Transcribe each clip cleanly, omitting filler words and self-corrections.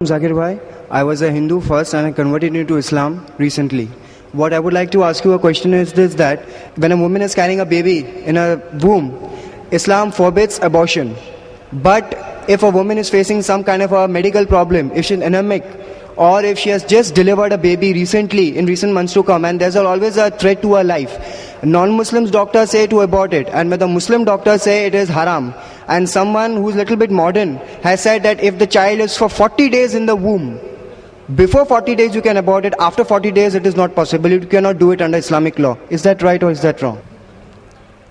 Zakir Bhai, I was a Hindu first and I converted into Islam recently. What I would like to ask you a question is this, that when a woman is carrying a baby in a womb, Islam forbids abortion. But if a woman is facing some kind of a medical problem, if she's anemic, or if she has just delivered a baby recently, in recent months to come, and there's always a threat to her life, non-Muslims doctors say to abort it, and when the Muslim doctors say it is haram. And someone who's a little bit modern has said that if the child is for 40 days in the womb, before 40 days you can abort it, after 40 days it is not possible, you cannot do it under Islamic law. Is that right or is that wrong?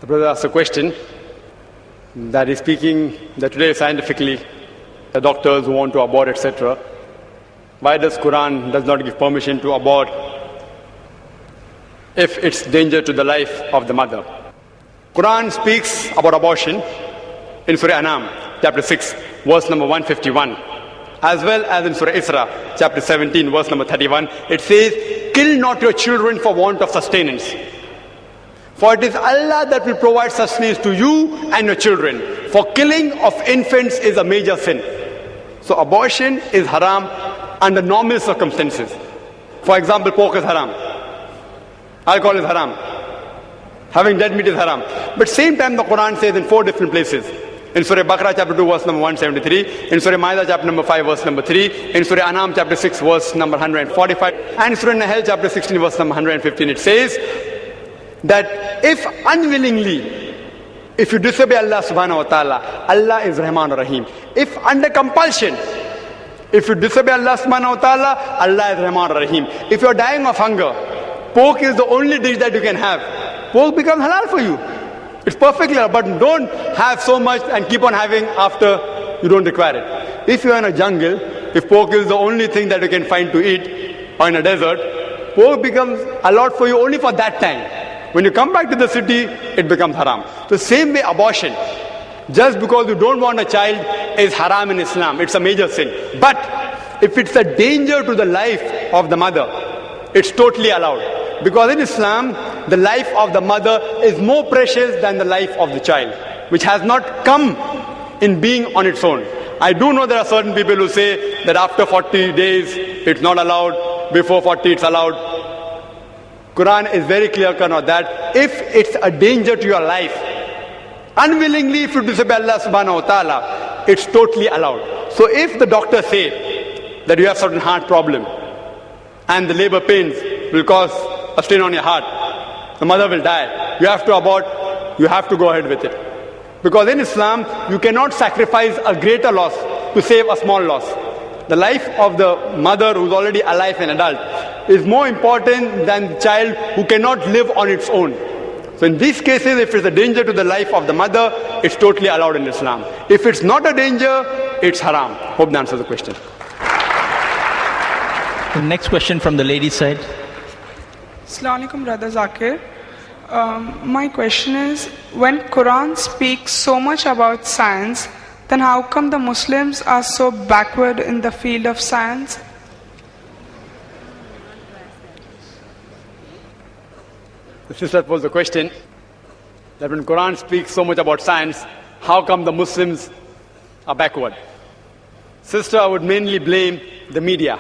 The brother asked a question that is speaking that today scientifically, the doctors who want to abort, etc., why does Quran does not give permission to abort if it's danger to the life of the mother? Quran speaks about abortion in Surah Anam, chapter 6, verse number 151, as well as in Surah Isra, chapter 17, verse number 31. It says, "Kill not your children for want of sustenance. For it is Allah that will provide sustenance to you and your children. For killing of infants is a major sin." So abortion is haram under normal circumstances. For example, pork is haram. Alcohol is haram. Having dead meat is haram. But same time the Quran says in 4 different places. In Surah Baqarah chapter 2 verse number 173, in Surah Ma'idah chapter number 5 verse number 3, in Surah Anam chapter 6 verse number 145, and Surah Nahl chapter 16 verse number 115, it says that if unwillingly, if you disobey Allah subhanahu wa ta'ala, Allah is Rahman Rahim. If under compulsion, if you disobey Allah subhanahu wa ta'ala, Allah is Rahman Rahim. If you are dying of hunger, pork is the only dish that you can have. Pork becomes halal for you. It's perfectly halal, but don't have so much and keep on having after you don't require it. If you are in a jungle, if pork is the only thing that you can find to eat, or in a desert, pork becomes allowed for you only for that time. When you come back to the city, it becomes haram. The same way abortion, just because you don't want a child, is haram in Islam. It's a major sin. But if it's a danger to the life of the mother, it's totally allowed. Because in Islam, the life of the mother is more precious than the life of the child, which has not come in being on its own. I do know there are certain people who say that after 40 days, it's not allowed, before 40 it's allowed. Quran is very clear-cut on that. If it's a danger to your life, unwillingly if you disobey Allah subhanahu wa ta'ala, it's totally allowed. So if the doctors say that you have certain heart problem and the labor pains will cause a strain on your heart, the mother will die, you have to abort, you have to go ahead with it. Because in Islam, you cannot sacrifice a greater loss to save a small loss. The life of the mother who's already alive and adult is more important than the child who cannot live on its own. So in these cases, if it's a danger to the life of the mother, it's totally allowed in Islam. If it's not a danger, it's haram. Hope that answers the question. The next question from the ladies' side. Assalamu alaikum, Brother Zakir. My question is, when Quran speaks so much about science, then how come the Muslims are so backward in the field of science? The sister posed the question that when Quran speaks so much about science, how come the Muslims are backward? Sister, I would mainly blame the media.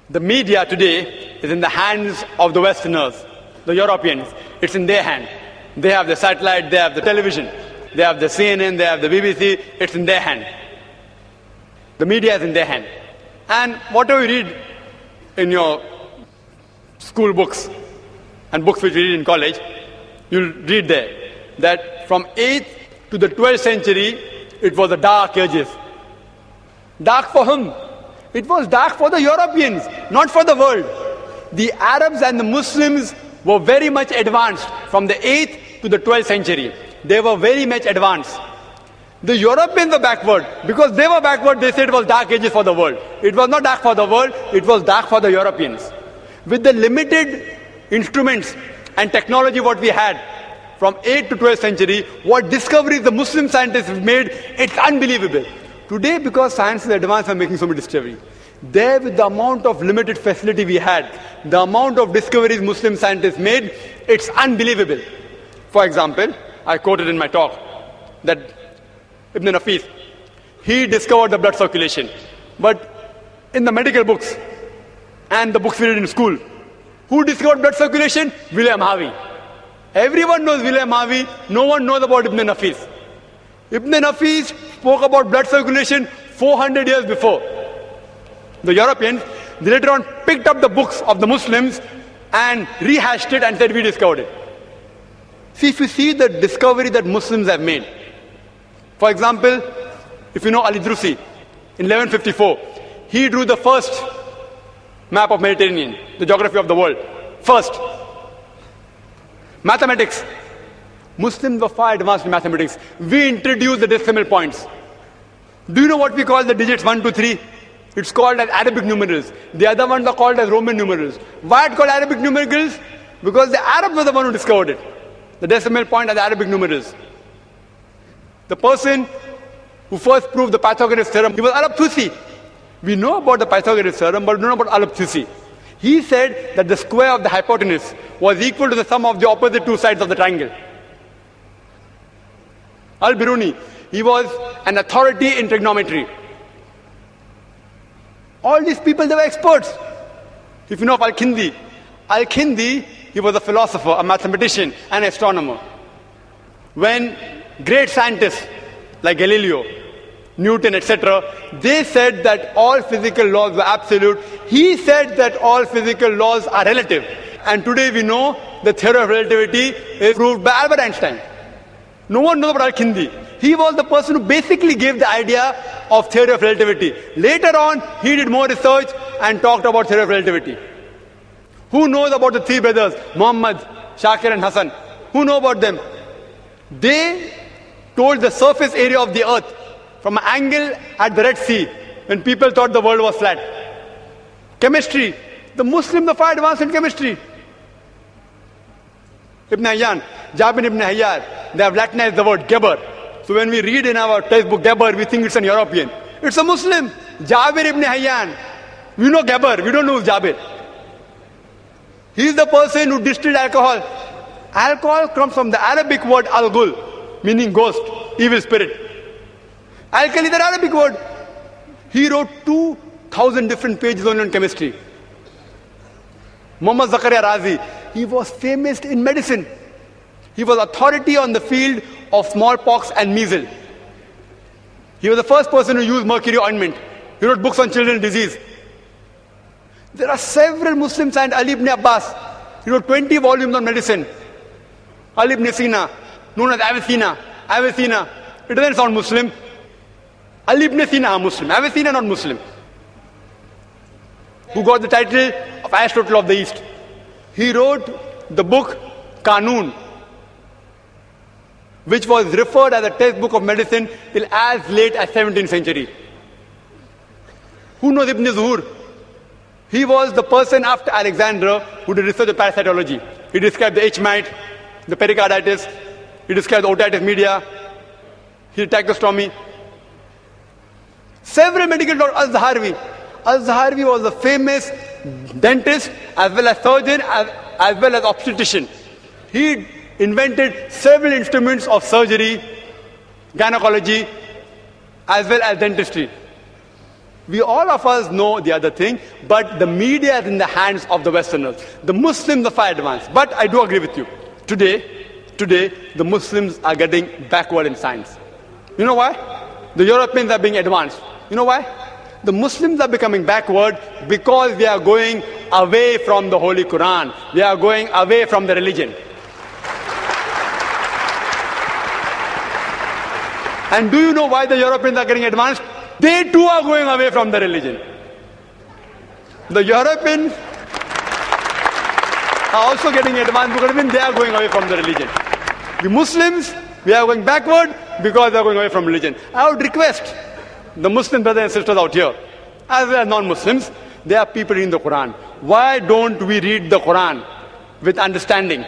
The media today is in the hands of the Westerners, the Europeans. It's in their hand. They have the satellite, they have the television, they have the CNN, they have the BBC. It's in their hand. The media is in their hand. And whatever you read in your school books and books which you read in college, you'll read there that from 8th to the 12th century, it was the dark ages. Dark for whom? It was dark for the Europeans, not for the world. The Arabs and the Muslims were very much advanced from the 8th to the 12th century. They were very much advanced. The Europeans were backward. Because they were backward, they said it was dark ages for the world. It was not dark for the world, it was dark for the Europeans. With the limited instruments and technology what we had from 8th to 12th century, what discoveries the Muslim scientists have made, it's unbelievable. Today, because science is advanced, we are making so many discoveries. There, with the amount of limited facility we had, the amount of discoveries Muslim scientists made, it's unbelievable. For example, I quoted in my talk that Ibn Nafis, he discovered the blood circulation. But in the medical books and the books we read in school, who discovered blood circulation? William Harvey. Everyone knows William Harvey. No one knows about Ibn Nafis. Ibn Nafis spoke about blood circulation 400 years before. The Europeans, they later on picked up the books of the Muslims and rehashed it and said, we discovered it. See, if you see the discovery that Muslims have made. For example, if you know Al-Idrusi, in 1154, he drew the first map of Mediterranean, the geography of the world. First. Mathematics. Muslims were far advanced in mathematics. We introduced the decimal points. Do you know what we call the digits 1, 2, 3? It's called as Arabic numerals. The other ones are called as Roman numerals. Why it's called Arabic numerals? Because the Arabs were the one who discovered it. The decimal point are the Arabic numerals. The person who first proved the Pythagoras theorem, he was Al-Tusi. We know about the Pythagoras theorem, but we don't know about Al-Tusi. He said that the square of the hypotenuse was equal to the sum of the opposite two sides of the triangle. Al-Biruni, he was an authority in trigonometry. All these people, they were experts. If you know of Al-Kindi, Al-Kindi, he was a philosopher, a mathematician, an astronomer. When great scientists like Galileo, Newton, etc., they said that all physical laws were absolute. He said that all physical laws are relative. And today we know the theory of relativity is proved by Albert Einstein. No one knows about Al-Kindi. He was the person who basically gave the idea of theory of relativity. Later on, he did more research and talked about theory of relativity. Who knows about the three brothers, Muhammad, Shakir and Hassan? Who know about them? They told the surface area of the earth from an angle at the Red Sea when people thought the world was flat. Chemistry. The Muslims are far advanced in chemistry. Ibn Hayyan, Jabir ibn Hayyan, they have Latinized the word Geber. So when we read in our textbook Geber, we think it's an European. It's a Muslim. Jabir ibn Hayyan. We know Geber, we don't know who's Jabir. He is the person who distilled alcohol. Alcohol comes from the Arabic word al-ghul, meaning ghost, evil spirit. Alkali is an Arabic word. He wrote 2,000 different pages only on chemistry. Muhammad Zakaria Razi, he was famous in medicine. He was authority on the field of smallpox and measles. He was the first person who used mercury ointment. He wrote books on children's disease. There are several Muslim scientists. Ali ibn Abbas, he wrote 20 volumes on medicine. Ali ibn Sina, known as Avicenna. Avicenna, it doesn't sound Muslim. Ali ibn Sina, Muslim. Avicenna, not Muslim. Who got the title of Aristotle of the East. He wrote the book Qanun, which was referred as a textbook of medicine till as late as 17th century. Who knows Ibn Zuhur? He was the person after Alexander who did research on parasitology. He described the H. mite, the pericarditis, he described the otitis media, he did tracheostomy. Several medical doctors, Al-Zaharvi. Al-Zaharvi was a famous dentist as well as surgeon as well as obstetrician. He invented several instruments of surgery, gynecology, as well as dentistry. We all of us know the other thing, but the media is in the hands of the Westerners. The Muslims are far advanced. But I do agree with you. Today, the Muslims are getting backward in science. You know why? The Europeans are being advanced. You know why? The Muslims are becoming backward because they are going away from the Holy Quran. They are going away from the religion. And do you know why the Europeans are getting advanced? They too are going away from the religion. The Europeans are also getting advanced because even they are going away from the religion. The Muslims, we are going backward because they are going away from religion. I would request the Muslim brothers and sisters out here, as well as non-Muslims, they are people reading the Quran. Why don't we read the Quran with understanding?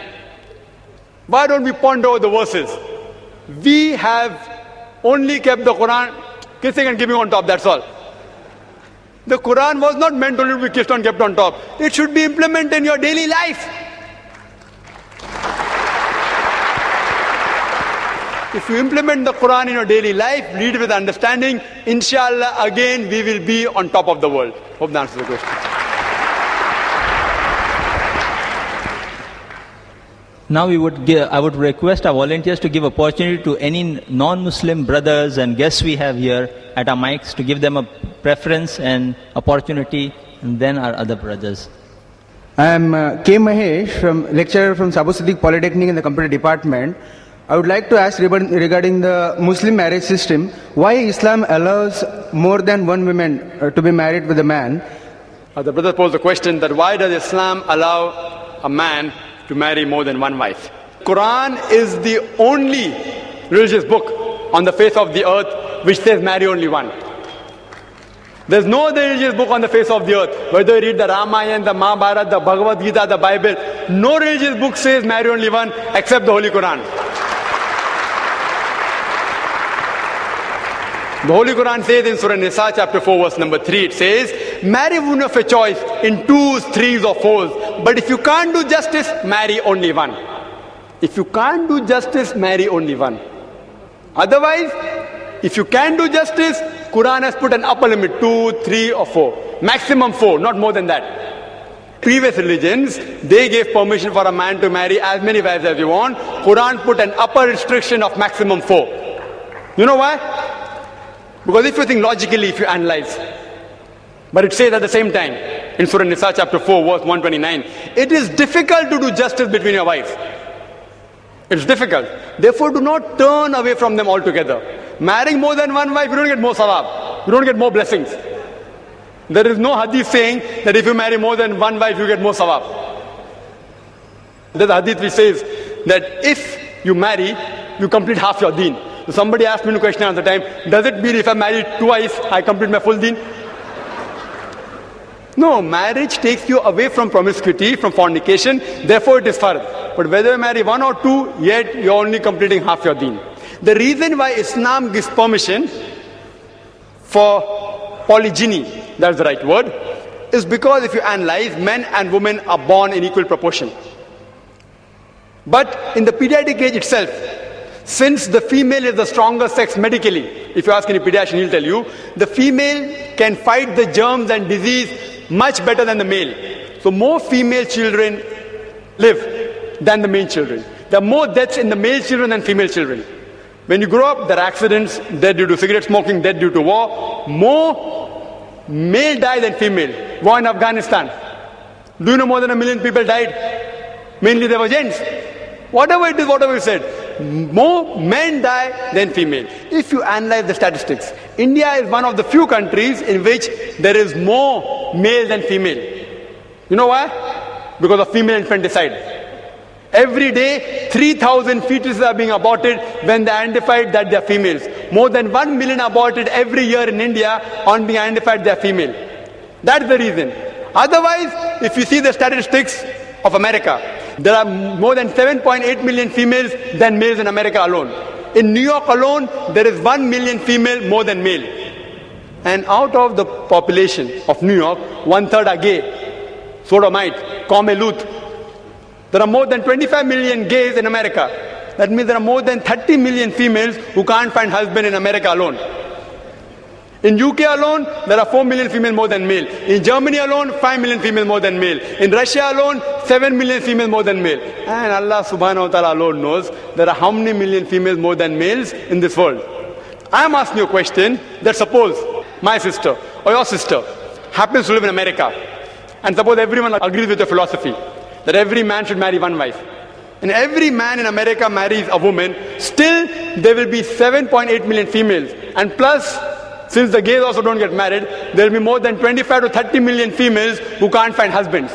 Why don't we ponder over the verses? We have only kept the Quran kissing and giving on top, that's all. The Quran was not meant only to be kissed and kept on top. It should be implemented in your daily life. If you implement the Quran in your daily life, read it with understanding, inshallah, again, we will be on top of the world. Hope that answers the question. Now I would request our volunteers to give opportunity to any non-Muslim brothers and guests we have here at our mics to give them a preference and opportunity, and then our other brothers. I am K. Mahesh, lecturer from Sabu Siddiq Polytechnic in the Computer Department. I would like to ask regarding the Muslim marriage system, why Islam allows more than one woman to be married with a man? The brother posed the question that why does Islam allow a man to marry more than one wife? Quran is the only religious book on the face of the earth which says marry only one. There's no other religious book on the face of the earth. Whether you read the Ramayana, the Mahabharata, the Bhagavad Gita, the Bible, no religious book says marry only one except the Holy Quran. The Holy Quran says in Surah Nisa chapter 4 verse number 3, it says, marry women of your choice in twos, threes or fours. But if you can't do justice, marry only one. If you can't do justice, marry only one. Otherwise, if you can do justice, Quran has put an upper limit, 2, 3 or 4. Maximum 4, not more than that. Previous religions, they gave permission for a man to marry as many wives as you want. Quran put an upper restriction of maximum 4. You know why? Because if you think logically, if you analyze, but it says at the same time, in Surah Nisa chapter 4 verse 129, it is difficult to do justice between your wives. It's difficult. Therefore, do not turn away from them altogether. Marrying more than one wife, you don't get more sawab. You don't get more blessings. There is no hadith saying that if you marry more than one wife, you get more sawab. There's a hadith which says that if you marry, you complete half your deen. So somebody asked me a question at the time, does it mean if I marry twice, I complete my full deen? No, marriage takes you away from promiscuity, from fornication, therefore it is fard. But whether you marry one or two, yet you're only completing half your deen. The reason why Islam gives permission for polygyny, that's the right word, is because if you analyze, men and women are born in equal proportion. But in the pediatric age itself, since the female is the stronger sex medically, if you ask any pediatrician, he'll tell you, the female can fight the germs and disease much better than the male. So more female children live than the male children. There are more deaths in the male children than female children. When you grow up, there are accidents, death due to cigarette smoking, death due to war. More male die than female. War in Afghanistan. Do you know more than 1 million people died? Mainly they were gents. Whatever it is, whatever you said. More men die than female. If you analyze the statistics, India is one of the few countries in which there is more male than female. You know why? Because of female infanticide. Every day, 3,000 fetuses are being aborted when they identified that they are females. More than 1 million aborted every year in India on being identified they are female. That's the reason. Otherwise, if you see the statistics of America, there are more than 7.8 million females than males in America alone. In New York alone, there is 1 million female more than male. And out of the population of New York, 1/3 are gay, sodomite, Luth. There are more than 25 million gays in America. That means there are more than 30 million females who can't find husband in America alone. In UK alone, there are 4 million female more than male. In Germany alone, 5 million female more than male. In Russia alone, 7 million female more than male. And Allah subhanahu wa ta'ala alone knows there are how many million females more than males in this world. I am asking you a question that suppose my sister or your sister happens to live in America, and suppose everyone agrees with your philosophy that every man should marry one wife, and every man in America marries a woman, still there will be 7.8 million females, and plus, since the gays also don't get married, there will be more than 25 to 30 million females who can't find husbands.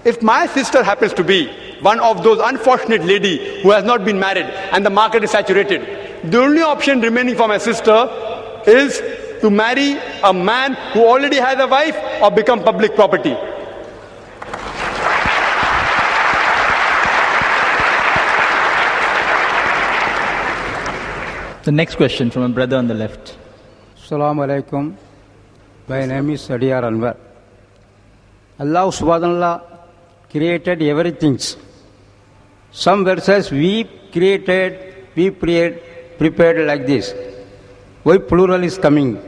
If my sister happens to be one of those unfortunate lady who has not been married and the market is saturated, the only option remaining for my sister is to marry a man who already has a wife or become public property. The next question from a brother on the left. Assalamu alaikum. My name is Sadiyar Anwar. Allah subhanahu wa ta'ala created everything. Some verses we created, prepared like this? Why plural is coming?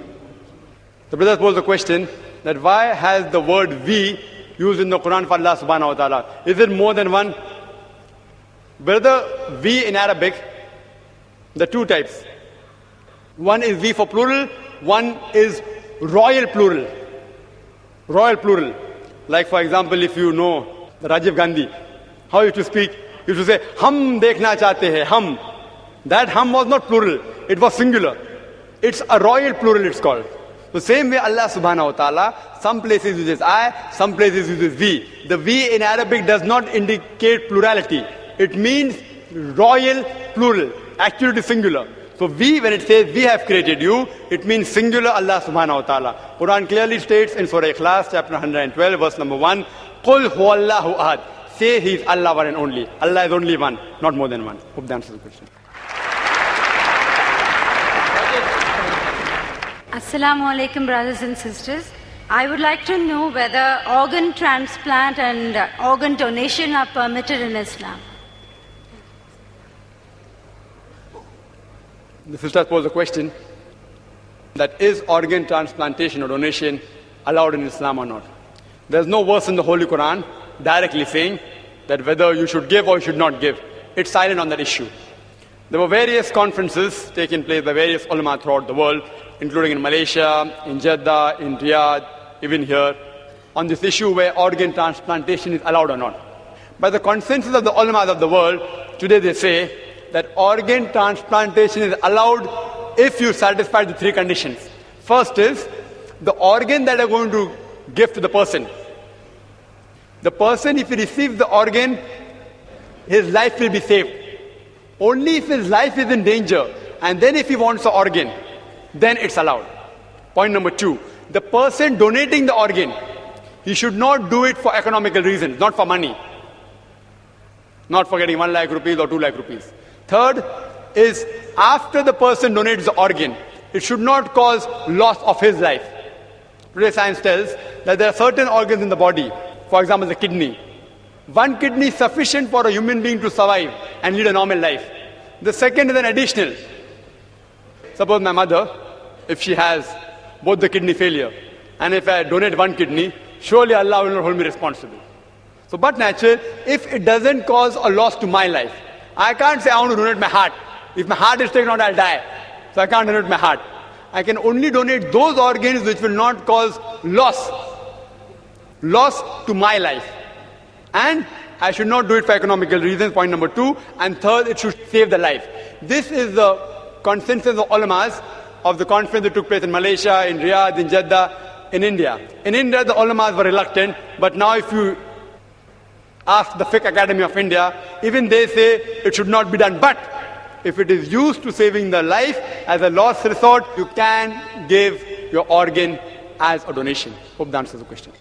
The brother posed the question that why has the word we used in the Quran for Allah subhanahu wa ta'ala? Is it more than one? Brother, we in Arabic, there are two types. One is we for plural, one is royal plural. Royal plural. Like for example, if you know Rajiv Gandhi, how he used to speak, he used to say, hum dekhna chahte hai, hum. That hum was not plural, it was singular. It's a royal plural, it's called. The same way Allah subhanahu wa ta'ala, some places uses I, some places uses we. The we in Arabic does not indicate plurality. It means royal plural. Actually it is singular. So we, when it says we have created you, it means singular Allah subhanahu wa ta'ala. Quran clearly states in Surah Ikhlas, chapter 112, verse number 1, Qul huwallahu ahad. Say he is Allah one and only. Allah is only one, not more than one. Hope that answers the question. Assalamu alaikum, brothers and sisters. I would like to know whether organ transplant and organ donation are permitted in Islam. The sister posed a question that is organ transplantation or donation allowed in Islam or not? There's no verse in the Holy Quran directly saying that whether you should give or you should not give. It's silent on that issue. There were various conferences taking place by various ulama throughout the world, including in Malaysia, in Jeddah, in Riyadh, even here, on this issue where organ transplantation is allowed or not. By the consensus of the ulama of the world, today they say that organ transplantation is allowed if you satisfy the three conditions. First is the organ that are going to give to the person. The person, if he receives the organ, his life will be saved. Only if his life is in danger, and then if he wants the organ, then it's allowed. Point number 2, the person donating the organ, he should not do it for economical reasons, not for money. Not for getting 1 lakh rupees or 2 lakh rupees. Third is after the person donates the organ, it should not cause loss of his life. Today science tells that there are certain organs in the body, for example the kidney. 1 kidney is sufficient for a human being to survive and lead a normal life. The second is an additional. Suppose my mother, if she has both the kidney failure, and if I donate 1 kidney, surely Allah will not hold me responsible. So but natural, if it doesn't cause a loss to my life, I can't say I want to donate my heart. If my heart is taken out, I'll die. So I can't donate my heart. I can only donate those organs which will not cause loss to my life. And I should not do it for economical reasons, point number 2. And third, it should save the life. This is the consensus of ulamas of the conference that took place in Malaysia, in Riyadh, in Jeddah, in India. In India, the ulamas were reluctant, but now if you ask the Fiqh Academy of India, even they say it should not be done. But if it is used to saving the life as a last resort, you can give your organ as a donation. Hope that answers the question.